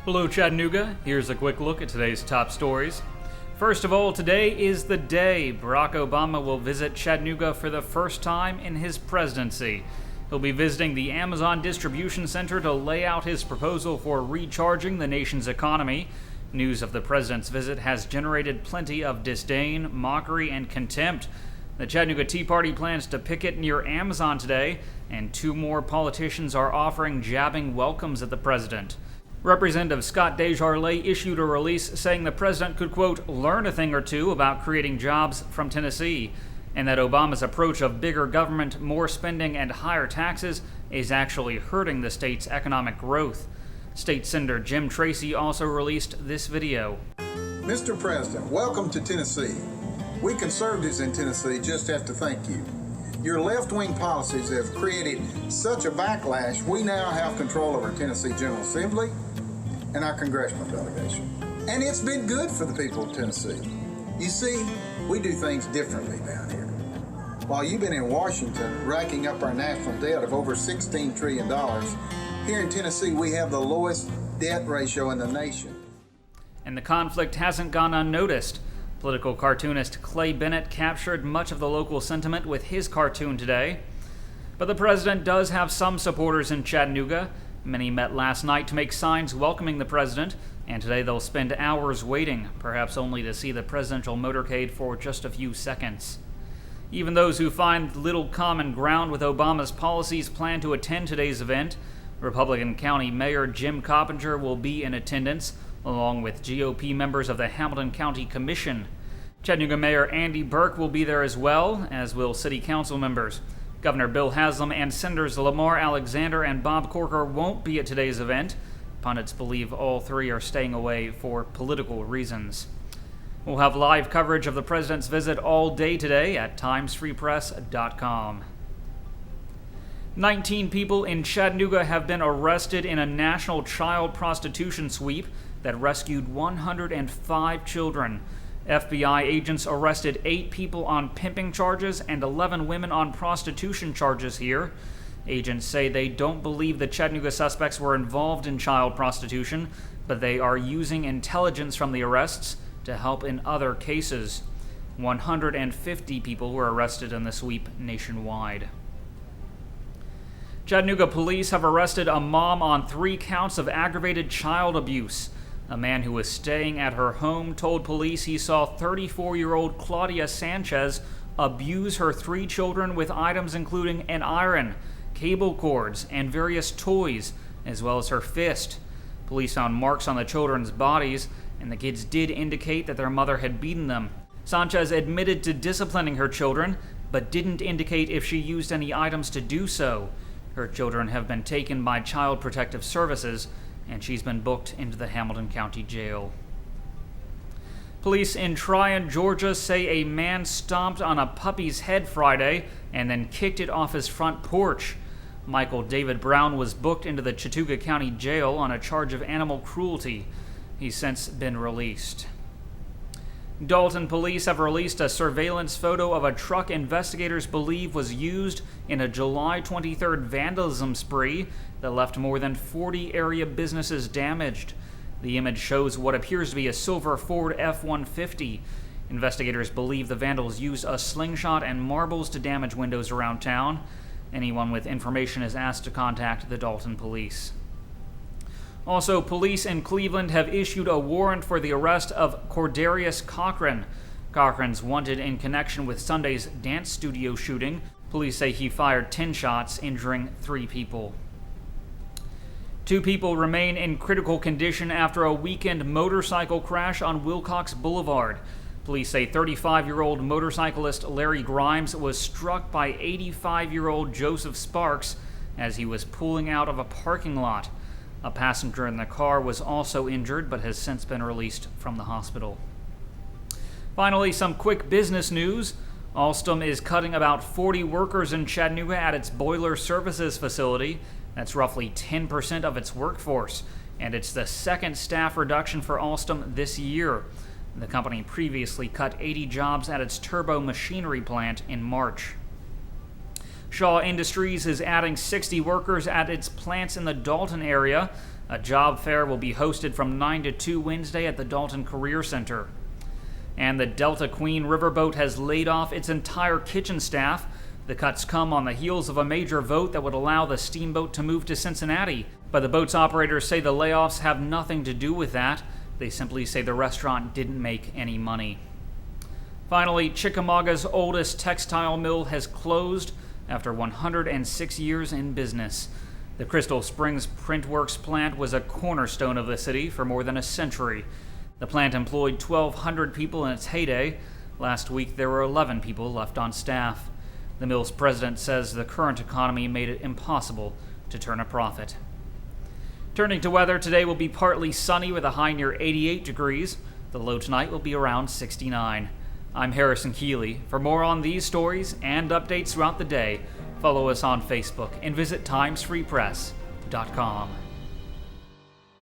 Hello Chattanooga, here's a quick look at today's top stories. First of all, today is the day Barack Obama will visit Chattanooga for the first time in his presidency. He'll be visiting the Amazon Distribution Center to lay out his proposal for recharging the nation's economy. News of the president's visit has generated plenty of disdain, mockery, and contempt. The Chattanooga Tea Party plans to picket near Amazon today, and two more politicians are offering jabbing welcomes at the president. Representative Scott DesJarlais issued a release saying the president could, quote, learn a thing or two about creating jobs from Tennessee, and that Obama's approach of bigger government, more spending, and higher taxes is actually hurting the state's economic growth. State Senator Jim Tracy also released this video. Mr. President, welcome to Tennessee. We conservatives in Tennessee just have to thank you. Your left-wing policies have created such a backlash, we now have control of our Tennessee General Assembly and our congressional delegation. And it's been good for the people of Tennessee. You see, we do things differently down here. While you've been in Washington racking up our national debt of over $16 trillion, here in Tennessee we have the lowest debt ratio in the nation. And the conflict hasn't gone unnoticed. Political cartoonist Clay Bennett captured much of the local sentiment with his cartoon today. But the president does have some supporters in Chattanooga. Many met last night to make signs welcoming the president, and today they'll spend hours waiting, perhaps only to see the presidential motorcade for just a few seconds. Even those who find little common ground with Obama's policies plan to attend today's event. Republican County Mayor Jim Coppinger will be in attendance, along with GOP members of the Hamilton County Commission. Chattanooga Mayor Andy Burke will be there as well, as will City Council members. Governor Bill Haslam and Senators Lamar Alexander and Bob Corker won't be at today's event. Pundits believe all three are staying away for political reasons. We'll have live coverage of the president's visit all day today at timesfreepress.com. 19 people in Chattanooga have been arrested in a national child prostitution sweep that rescued 105 children. FBI agents arrested 8 people on pimping charges and 11 women on prostitution charges here. Agents say they don't believe the Chattanooga suspects were involved in child prostitution, but they are using intelligence from the arrests to help in other cases. 150 people were arrested in the sweep nationwide. Chattanooga police have arrested a mom on 3 counts of aggravated child abuse. A man who was staying at her home told police he saw 34-year-old Claudia Sanchez abuse her 3 children with items including an iron, cable cords, and various toys, as well as her fist. Police found marks on the children's bodies, and the kids did indicate that their mother had beaten them. Sanchez admitted to disciplining her children, but didn't indicate if she used any items to do so. Her children have been taken by Child Protective Services, and she's been booked into the Hamilton County Jail. Police in Tryon, Georgia say a man stomped on a puppy's head Friday and then kicked it off his front porch. Michael David Brown was booked into the Chattanooga County Jail on a charge of animal cruelty. He's since been released. Dalton police have released a surveillance photo of a truck investigators believe was used in a July 23rd vandalism spree that left more than 40 area businesses damaged. The image shows what appears to be a silver Ford F-150. Investigators believe the vandals used a slingshot and marbles to damage windows around town. Anyone with information is asked to contact the Dalton police. Also, police in Cleveland have issued a warrant for the arrest of Cordarius Cochran. Cochran's wanted in connection with Sunday's dance studio shooting. Police say he fired 10 shots, injuring 3 people. 2 people remain in critical condition after a weekend motorcycle crash on Wilcox Boulevard. Police say 35-year-old motorcyclist Larry Grimes was struck by 85-year-old Joseph Sparks as he was pulling out of a parking lot. A passenger in the car was also injured but has since been released from the hospital. Finally, some quick business news. Alstom is cutting about 40 workers in Chattanooga at its boiler services facility. That's roughly 10% of its workforce, and it's the second staff reduction for Alstom this year. The company previously cut 80 jobs at its turbo machinery plant in March. Shaw Industries is adding 60 workers at its plants in the Dalton area. A job fair will be hosted from 9 to 2 Wednesday at the Dalton Career Center. And the Delta Queen riverboat has laid off its entire kitchen staff. The cuts come on the heels of a major vote that would allow the steamboat to move to Cincinnati. But the boat's operators say the layoffs have nothing to do with that. They simply say the restaurant didn't make any money. Finally, Chickamauga's oldest textile mill has closed after 106 years in business. The Crystal Springs Printworks plant was a cornerstone of the city for more than a century. The plant employed 1,200 people in its heyday. Last week, there were 11 people left on staff. The mill's president says the current economy made it impossible to turn a profit. Turning to weather, today will be partly sunny with a high near 88 degrees. The low tonight will be around 69. I'm Harrison Keeley. For more on these stories and updates throughout the day, follow us on Facebook and visit timesfreepress.com.